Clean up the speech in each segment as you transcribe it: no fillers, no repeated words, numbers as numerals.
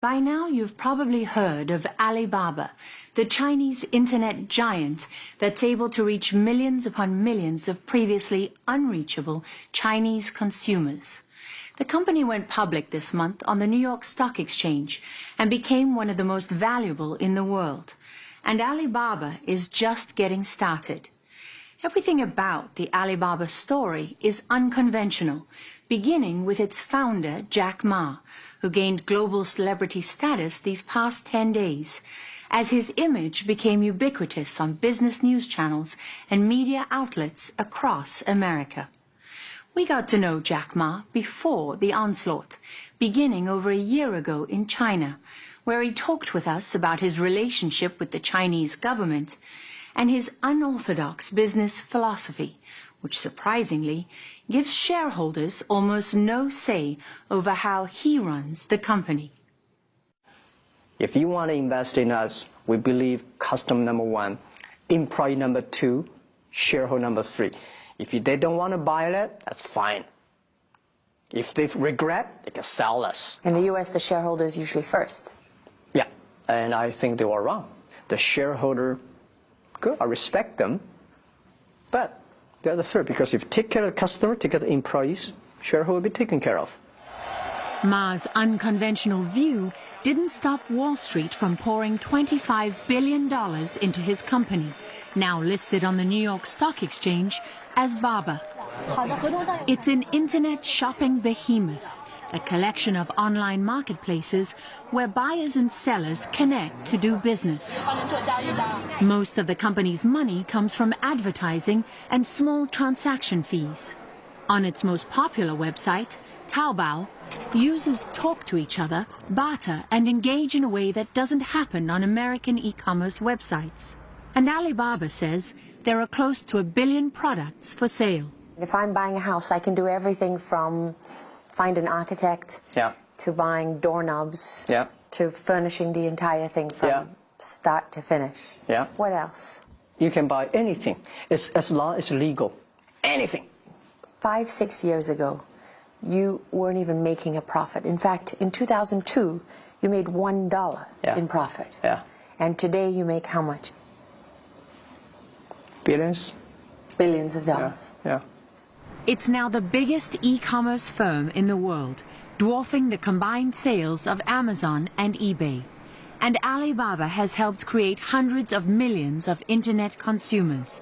By now you've probably heard of Alibaba, the Chinese internet giant that's able to reach millions upon millions of previously unreachable Chinese consumers. The company went public this month on the New York Stock Exchange and became one of the most valuable in the world. And Alibaba is just getting started. Everything about the Alibaba story is unconventional, beginning with its founder, Jack Ma, who gained global celebrity status these past 10 days, as his image became ubiquitous on business news channels and media outlets across America. We got to know Jack Ma before the onslaught, beginning over a year ago in China, where he talked with us about his relationship with the Chinese government and his unorthodox business philosophy, which surprisingly gives shareholders almost no say over how he runs the company. If you want to invest in us, we believe customer number one, employee number two, shareholder number three. If they don't want to buy it, that's fine. If they regret, they can sell us. In the U.S., the shareholder is usually first. Yeah, and I think they were wrong. The shareholder, good, I respect them, but they're the third, because if you take care of the customer, take care of the employees, shareholder will be taken care of. Ma's unconventional view didn't stop Wall Street from pouring $25 billion into his company, now listed on the New York Stock Exchange as Baba. It's an internet shopping behemoth, a collection of online marketplaces where buyers and sellers connect to do business. Most of the company's money comes from advertising and small transaction fees. On its most popular website, Taobao, users talk to each other, barter, and engage in a way that doesn't happen on American e-commerce websites. And Alibaba says there are close to 1 billion products for sale. If I'm buying a house, I can do everything from find an architect, to buying doorknobs, to furnishing the entire thing from start to finish. What else? You can buy anything, as long as it's legal. Anything. 5, 6 years ago, you weren't even making a profit. In fact, in 2002, you made $1 in profit. And today you make how much? Billions. Billions of dollars. It's now the biggest e-commerce firm in the world, dwarfing the combined sales of Amazon and eBay. And Alibaba has helped create hundreds of millions of internet consumers,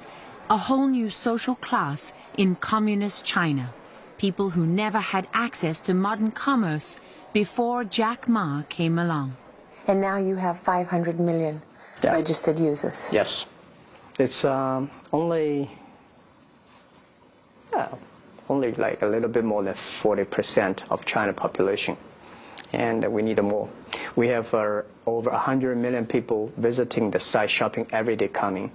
a whole new social class in communist China, people who never had access to modern commerce before Jack Ma came along. And now you have 500 million registered users. Yes. It's only like a little bit more than 40% of China population, and we need more. We have over 100 million people visiting the site, shopping every day coming,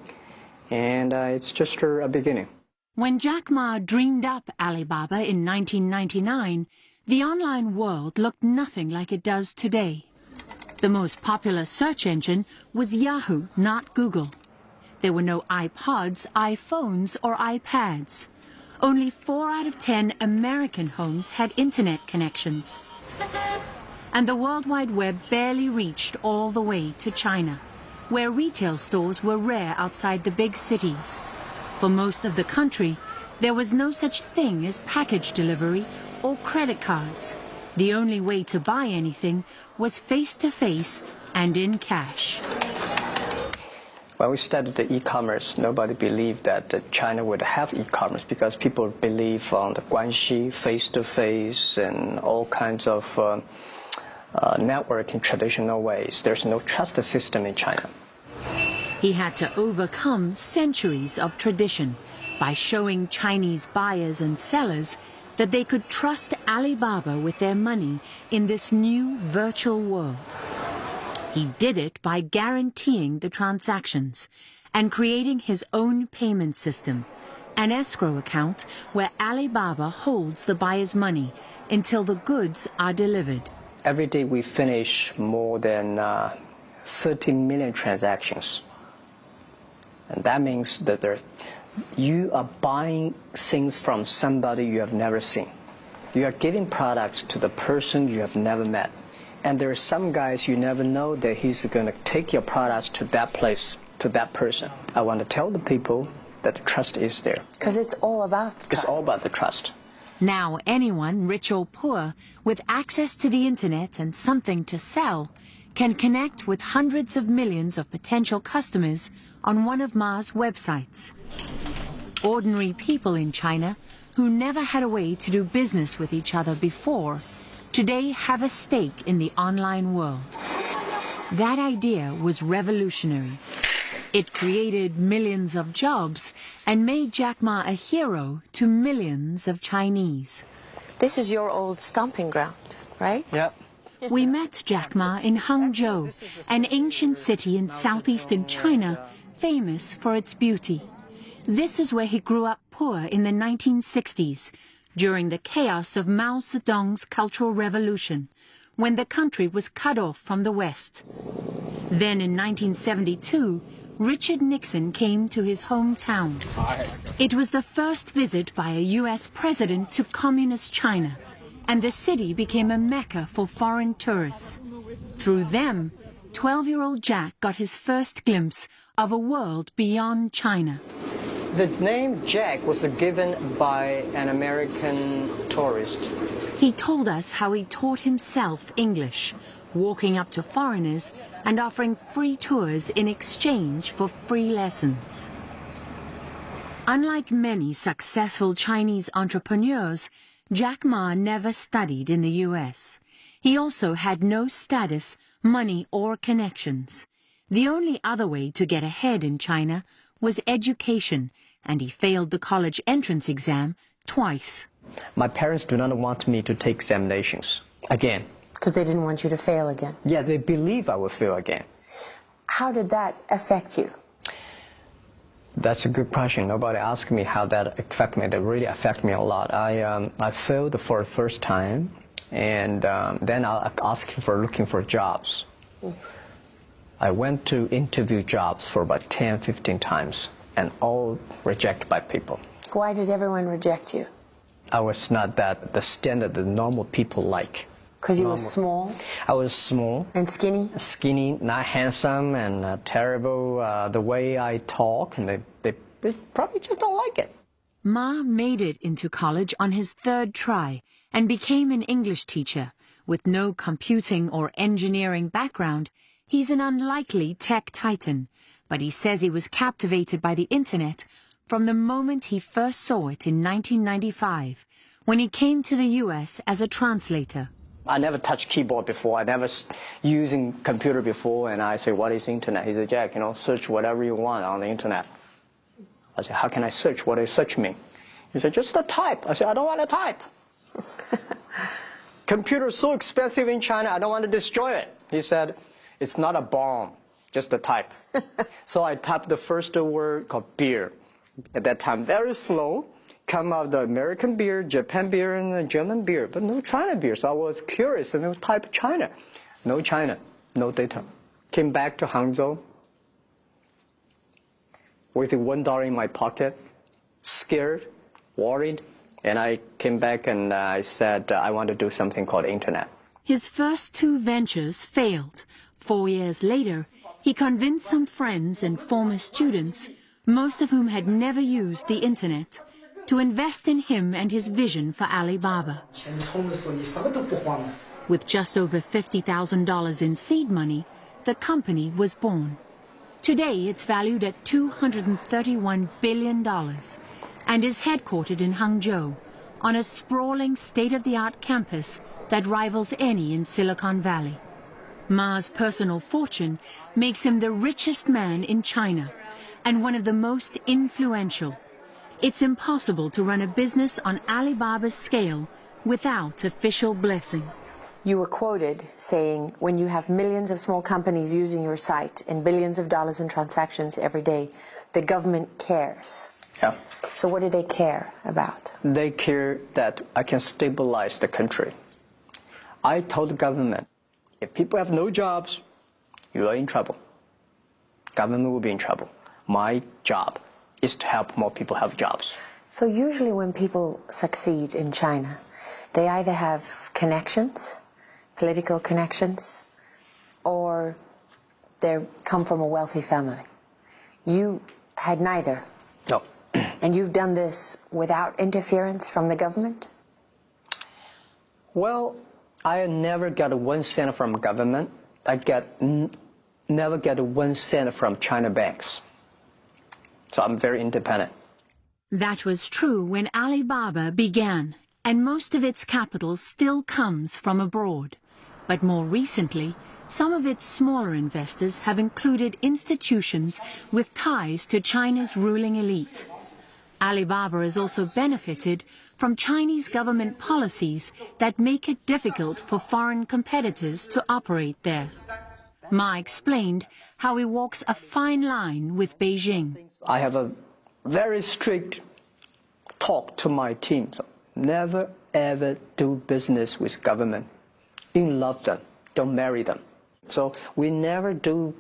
and it's just a beginning. When Jack Ma dreamed up Alibaba in 1999, the online world looked nothing like it does today. The most popular search engine was Yahoo, not Google. There were no iPods, iPhones, or iPads. Only 4 out of 10 American homes had internet connections. And the World Wide Web barely reached all the way to China, where retail stores were rare outside the big cities. For most of the country, there was no such thing as package delivery or credit cards. The only way to buy anything was face-to-face and in cash. When we started the e-commerce, nobody believed that China would have e-commerce, because people believe on the guanxi, face-to-face, and all kinds of networking traditional ways. There's no trust system in China. He had to overcome centuries of tradition by showing Chinese buyers and sellers that they could trust Alibaba with their money in this new virtual world. He did it by guaranteeing the transactions and creating his own payment system, an escrow account where Alibaba holds the buyer's money until the goods are delivered. Every day we finish more than 30 million transactions. And that means that you are buying things from somebody you have never seen. You are giving products to the person you have never met. And there are some guys you never know that he's going to take your products to that place, to that person. I want to tell the people that the trust is there. Because it's all about trust. It's all about the trust. Now anyone, rich or poor, with access to the internet and something to sell, can connect with hundreds of millions of potential customers on one of Ma's websites. Ordinary people in China, who never had a way to do business with each other before, today have a stake in the online world. That idea was revolutionary. It created millions of jobs and made Jack Ma a hero to millions of Chinese. This is your old stomping ground, right? Yep. We met Jack Ma in Hangzhou, an ancient city in southeastern China, famous for its beauty. This is where he grew up poor in the 1960s, during the chaos of Mao Zedong's Cultural Revolution, when the country was cut off from the West. Then in 1972, Richard Nixon came to his hometown. It was the first visit by a U.S. president to communist China, and the city became a mecca for foreign tourists. Through them, 12-year-old Jack got his first glimpse of a world beyond China. The name Jack was given by an American tourist. He told us how he taught himself English, walking up to foreigners and offering free tours in exchange for free lessons. Unlike many successful Chinese entrepreneurs, Jack Ma never studied in the U.S. He also had no status, money, or connections. The only other way to get ahead in China was education, and he failed the college entrance exam twice. My parents do not want me to take examinations again. Because they didn't want you to fail again? Yeah, they believe I will fail again. How did that affect you? That's a good question. Nobody asked me how that affected me. That really affected me a lot. I failed for the first time, and then I asked for looking for jobs. I went to interview jobs for about 10, 15 times, and all rejected by people. Why did everyone reject you? I was not the standard that normal people like. Because you were small? I was small. And skinny? Skinny, not handsome, and terrible. The way I talk, and they probably just don't like it. Ma made it into college on his third try and became an English teacher. With no computing or engineering background, he's an unlikely tech titan, but he says he was captivated by the internet from the moment he first saw it in 1995, when he came to the U.S. as a translator. I never touched keyboard before. I never using computer before, and I say, what is internet? He said, Jack, search whatever you want on the internet. I said, how can I search? What does search mean? He said, just type. I said, I don't want to type. Computer is so expensive in China, I don't want to destroy it. He said, it's not a bomb, just a type. So I typed the first word called beer. At that time, very slow. Come out the American beer, Japan beer, and the German beer, but no China beer. So I was curious, and I typed China. No China, no data. Came back to Hangzhou with $1 in my pocket, scared, worried, and I came back and I said, I want to do something called internet. His first two ventures failed. 4 years later, he convinced some friends and former students, most of whom had never used the internet, to invest in him and his vision for Alibaba. With just over $50,000 in seed money, the company was born. Today it's valued at $231 billion and is headquartered in Hangzhou on a sprawling state-of-the-art campus that rivals any in Silicon Valley. Ma's personal fortune makes him the richest man in China and one of the most influential. It's impossible to run a business on Alibaba's scale without official blessing. You were quoted saying, when you have millions of small companies using your site and billions of dollars in transactions every day, the government cares. Yeah. So what do they care about? They care that I can stabilize the country. I told the government, if people have no jobs, you are in trouble. Government will be in trouble. My job is to help more people have jobs. So usually when people succeed in China, they either have connections, political connections, or they come from a wealthy family. You had neither. No. And you've done this without interference from the government? Well, I never got 1 cent from government. I never get 1 cent from China banks. So I'm very independent. That was true when Alibaba began, and most of its capital still comes from abroad. But more recently, some of its smaller investors have included institutions with ties to China's ruling elite. Alibaba has also benefited from Chinese government policies that make it difficult for foreign competitors to operate there. Ma explained how he walks a fine line with Beijing. I have a very strict talk to my team. So never ever do business with government. Don't love them. Don't marry them. So we never do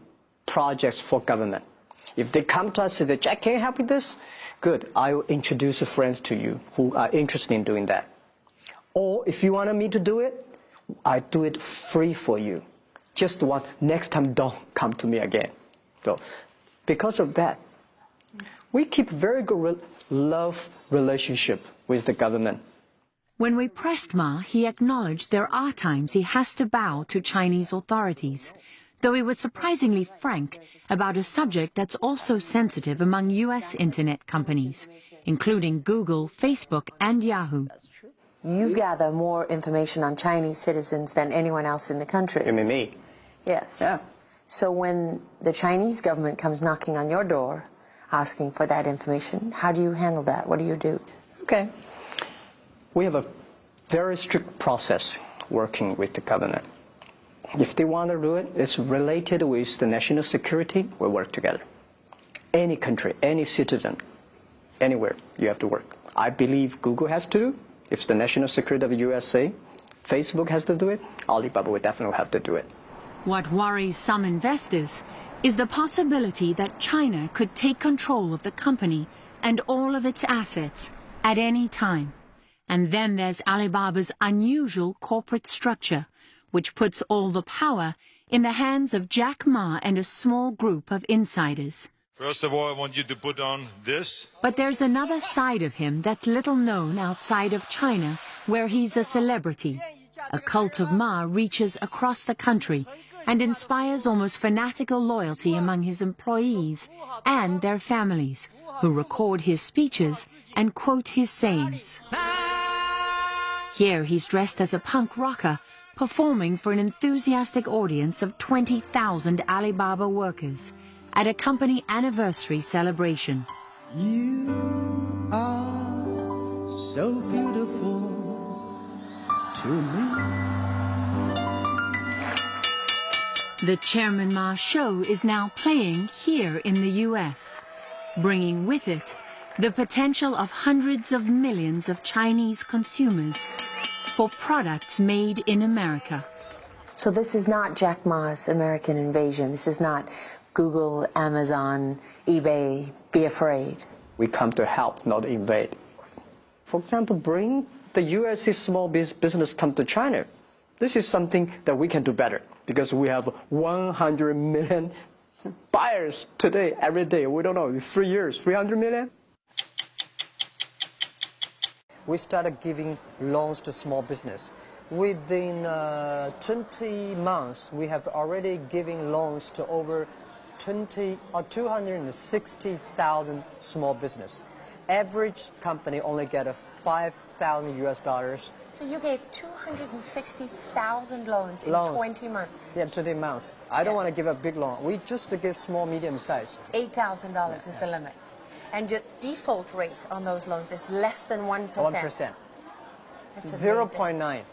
projects for government. If they come to us and say, Jack, can you help with this? Good, I will introduce friends to you who are interested in doing that. Or if you wanted me to do it, I do it free for you. Just one, next time don't come to me again. So because of that, we keep very good love relationship with the government. When we pressed Ma, he acknowledged there are times he has to bow to Chinese authorities, though he was surprisingly frank about a subject that's also sensitive among U.S. internet companies, including Google, Facebook, and Yahoo. You gather more information on Chinese citizens than anyone else in the country. You mean me? Yes. Yeah. So when the Chinese government comes knocking on your door, asking for that information, how do you handle that? What do you do? Okay. We have a very strict process working with the government. If they want to do it, it's related with the national security, we'll work together. Any country, any citizen, anywhere, you have to work. I believe Google has to do. If it's the national security of the USA, Facebook has to do it, Alibaba will definitely have to do it. What worries some investors is the possibility that China could take control of the company and all of its assets at any time. And then there's Alibaba's unusual corporate structure, which puts all the power in the hands of Jack Ma and a small group of insiders. First of all, I want you to put on this. But there's another side of him that's little known outside of China, where he's a celebrity. A cult of Ma reaches across the country and inspires almost fanatical loyalty among his employees and their families, who record his speeches and quote his sayings. Here he's dressed as a punk rocker, performing for an enthusiastic audience of 20,000 Alibaba workers at a company anniversary celebration. You are so beautiful to me. The Chairman Ma show is now playing here in the U.S., bringing with it the potential of hundreds of millions of Chinese consumers for products made in America. So this is not Jack Ma's American invasion. This is not Google, Amazon, eBay, be afraid. We come to help, not invade. For example, bring the U.S. small business come to China. This is something that we can do better because we have 100 million buyers today, every day. We don't know, 3 years, 300 million? We started giving loans to small business. Within 20 months, we have already given loans to over 260,000 small business. Average company only get a $5,000 US. So you gave 260,000 loans in 20 months? Yeah, 20 months. I don't want to give a big loan. We just give small, medium size. $8,000 is the limit. And your default rate on those loans is less than 1%. 1%. That's 0.9.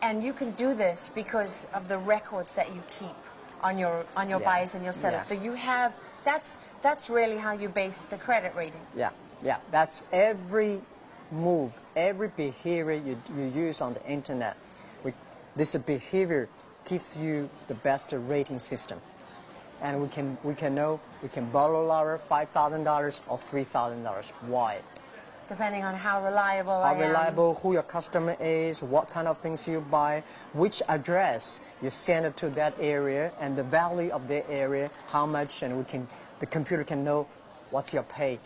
And you can do this because of the records that you keep on your buyers and your sellers. So you have, that's really how you base the credit rating. Yeah. That's every move, every behavior you use on the internet. This behavior gives you the best rating system. And we can know, we can borrow our $5,000 or $3,000. Why? Depending on how reliable I am. How reliable, who your customer is, what kind of things you buy, which address you send it to that area, and the value of the area, how much, and the computer can know what's your pay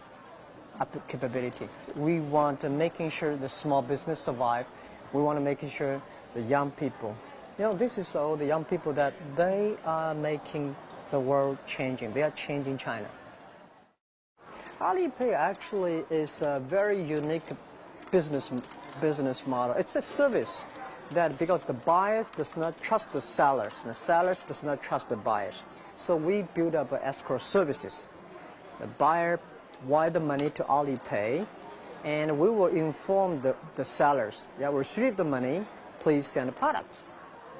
capability. We want to making sure the small business survive. We want to making sure the young people, this is all the young people that they are making the world changing. They are changing China. Alipay actually is a very unique business model. It's a service that because the buyers does not trust the sellers, and the sellers does not trust the buyers. So we build up escrow services. The buyer wire the money to Alipay, and we will inform the sellers, we receive the money, please send the products.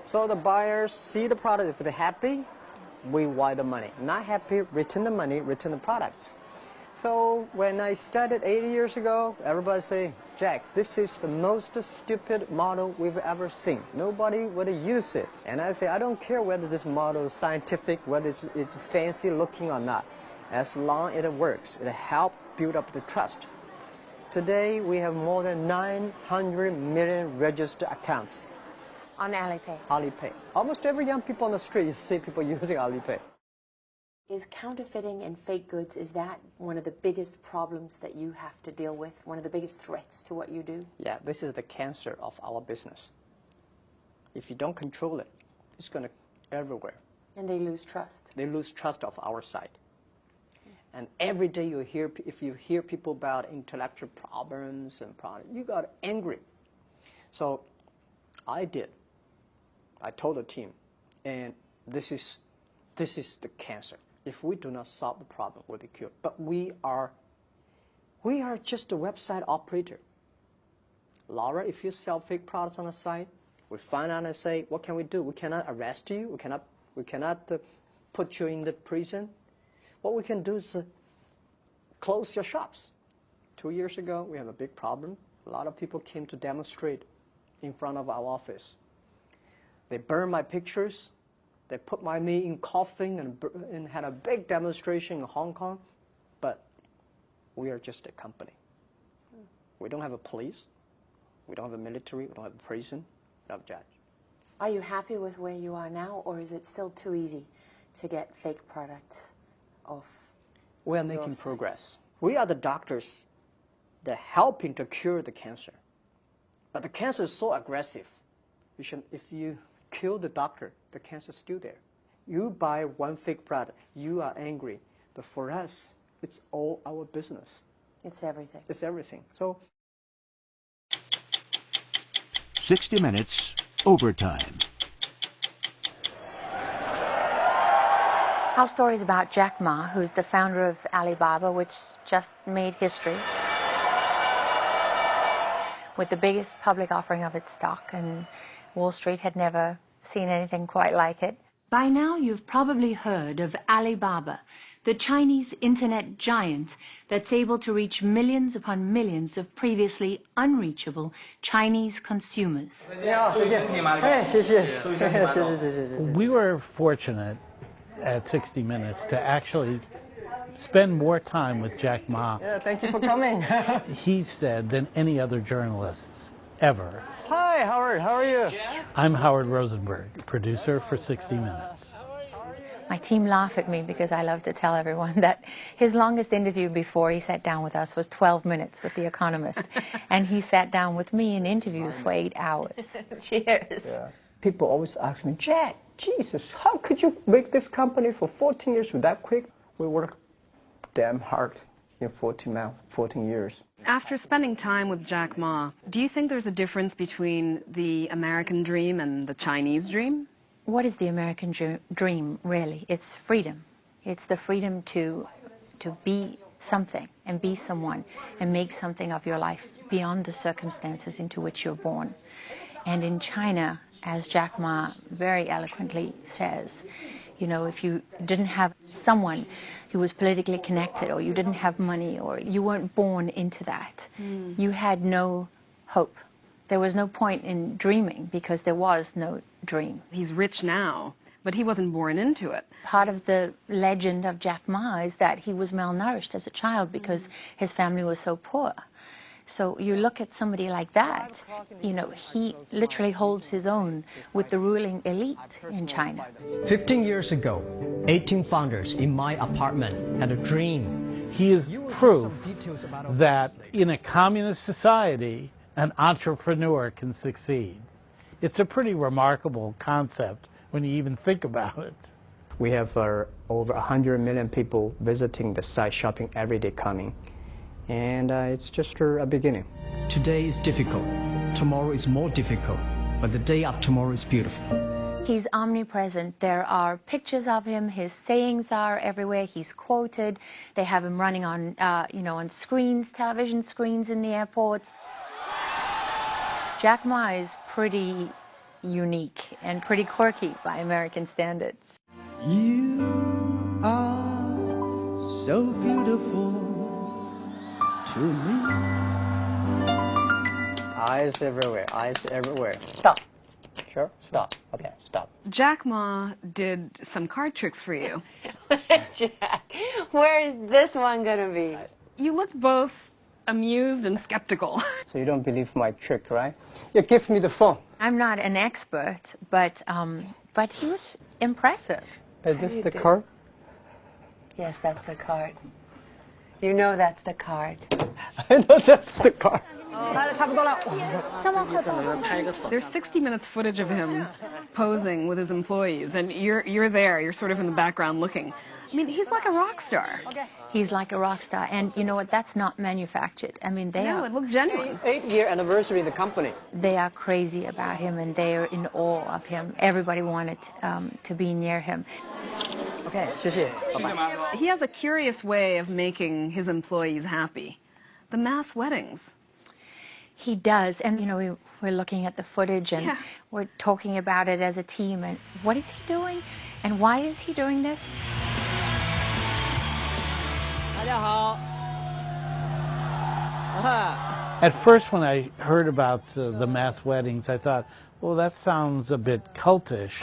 So the buyers see the product, if they're happy, we wire the money. Not happy, return the money, return the products. So when I started 80 years ago, everybody say, Jack, this is the most stupid model we've ever seen. Nobody would use it. And I say, I don't care whether this model is scientific, whether it's fancy looking or not. As long as it works, it helps build up the trust. Today, we have more than 900 million registered accounts. On Alipay? Alipay. Almost every young people on the street, you see people using Alipay. Is counterfeiting and fake goods, is that one of the biggest problems that you have to deal with, one of the biggest threats to what you do? Yeah, this is the cancer of our business. If you don't control it, it's going to everywhere. And they lose trust. They lose trust of our side. And every day if you hear people about intellectual problems and problems, you got angry. So I told the team, and this is the cancer. If we do not solve the problem, we'll be cured. But we are just a website operator. Laura, if you sell fake products on the site, we find out and say, what can we do? We cannot arrest you. We cannot put you in the prison. What we can do is close your shops. 2 years ago, we have a big problem. A lot of people came to demonstrate in front of our office. They burned my pictures. They put me in coffin and had a big demonstration in Hong Kong. But we are just a company. We don't have a police. We don't have a military. We don't have a prison. We don't have a judge. Are you happy with where you are now, or is it still too easy to get fake products off? We are making progress. We are the doctors that are helping to cure the cancer. But the cancer is so aggressive. If you kill the doctor, the cancer is still there. You buy one fake product, you are angry. But for us, it's all our business. It's everything. It's everything. So 60 Minutes Overtime. Our story is about Jack Ma, who's the founder of Alibaba, which just made history with the biggest public offering of its stock, and Wall Street had never seen anything quite like it. By now, you've probably heard of Alibaba, the Chinese internet giant that's able to reach millions upon millions of previously unreachable Chinese consumers. We were fortunate at 60 Minutes to actually spend more time with Jack Ma. Yeah, thank you for coming. He said than any other journalists ever. Hi, Howard. How are you? I'm Howard Rosenberg, producer for 60 Minutes. My team laugh at me because I love to tell everyone that his longest interview before he sat down with us was 12 minutes with The Economist. And he sat down with me in interviews for 8 hours. Cheers. Yeah. People always ask me, Jack, Jesus, how could you make this company for 14 years that quick? We worked damn hard in 14 years. After spending time with Jack Ma, do you think there's a difference between the American dream and the Chinese dream? What is the American dream, really? It's freedom. It's the freedom to be something and be someone and make something of your life beyond the circumstances into which you're born. And in China, as Jack Ma very eloquently says, you know, if you didn't have someone who was politically connected, or you didn't have money, or you weren't born into that, you had no hope. There was no point in dreaming because there was no dream. He's rich now, but he wasn't born into it. Part of the legend of Jack Ma is that he was malnourished as a child because his family was so poor. So you look at somebody like that, you know, he literally holds his own with the ruling elite in China. 15 years ago, 18 founders in my apartment had a dream. He is proof that in a communist society, an entrepreneur can succeed. It's a pretty remarkable concept when you even think about it. We have over 100 million people visiting the site, shopping every day coming. And it's just a beginning. Today is difficult. Tomorrow is more difficult. But the day after tomorrow is beautiful. He's omnipresent. There are pictures of him. His sayings are everywhere. He's quoted. They have him running on, on screens, television screens in the airports. Jack Ma is pretty unique and pretty quirky by American standards. You are so beautiful to me. Eyes everywhere, eyes everywhere. Stop. Sure? Stop. Okay, stop. Jack Ma did some card tricks for you. Jack, where is this one going to be? You looked both amused and skeptical. So you don't believe my trick, right? Yeah, give me the phone. I'm not an expert, but he was impressive. Is this the card? Yes, that's the card. You know that's the card. I know that's the card. There's 60 minutes footage of him posing with his employees, and you're there. You're sort of in the background looking. I mean, he's like a rock star. He's like a rock star, and you know what? That's not manufactured. I mean, it looks genuine. 8-year anniversary of the company. They are crazy about him, and they are in awe of him. Everybody wanted to be near him. Okay, 谢谢. Bye-bye. He has a curious way of making his employees happy. The mass weddings. He does, and we're looking at the footage, and we're talking about it as a team, and what is he doing, and why is he doing this? At first, when I heard about the mass weddings, I thought, well, that sounds a bit cultish.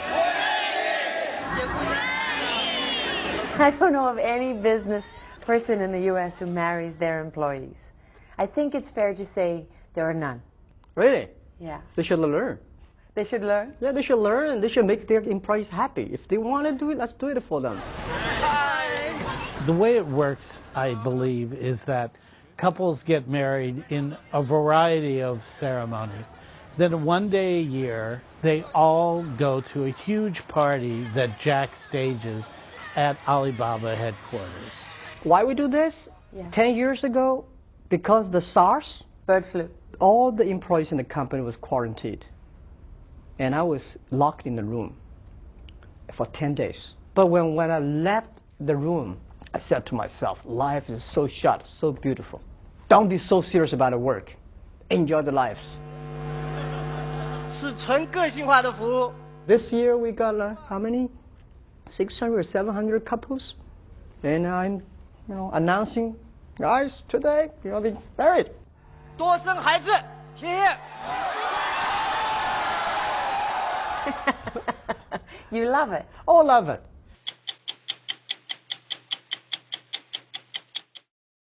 I don't know of any business person in the U.S. who marries their employees. I think it's fair to say there are none. Really? Yeah. They should learn. They should learn? Yeah, they should learn, and they should make their employees happy. If they want to do it, let's do it for them. The way it works, I believe, is that couples get married in a variety of ceremonies. Then one day a year, they all go to a huge party that Jack stages at Alibaba headquarters. Why we do this? Yeah. 10 years ago, because the SARS, bird flu, all the employees in the company was quarantined. And I was locked in the room for 10 days. But when I left the room, I said to myself, life is so short, so beautiful. Don't be so serious about the work. Enjoy the lives. This year we got how many? 600 or 700 couples. And I'm announcing, guys, today you'll be married. You love it. Oh, love it.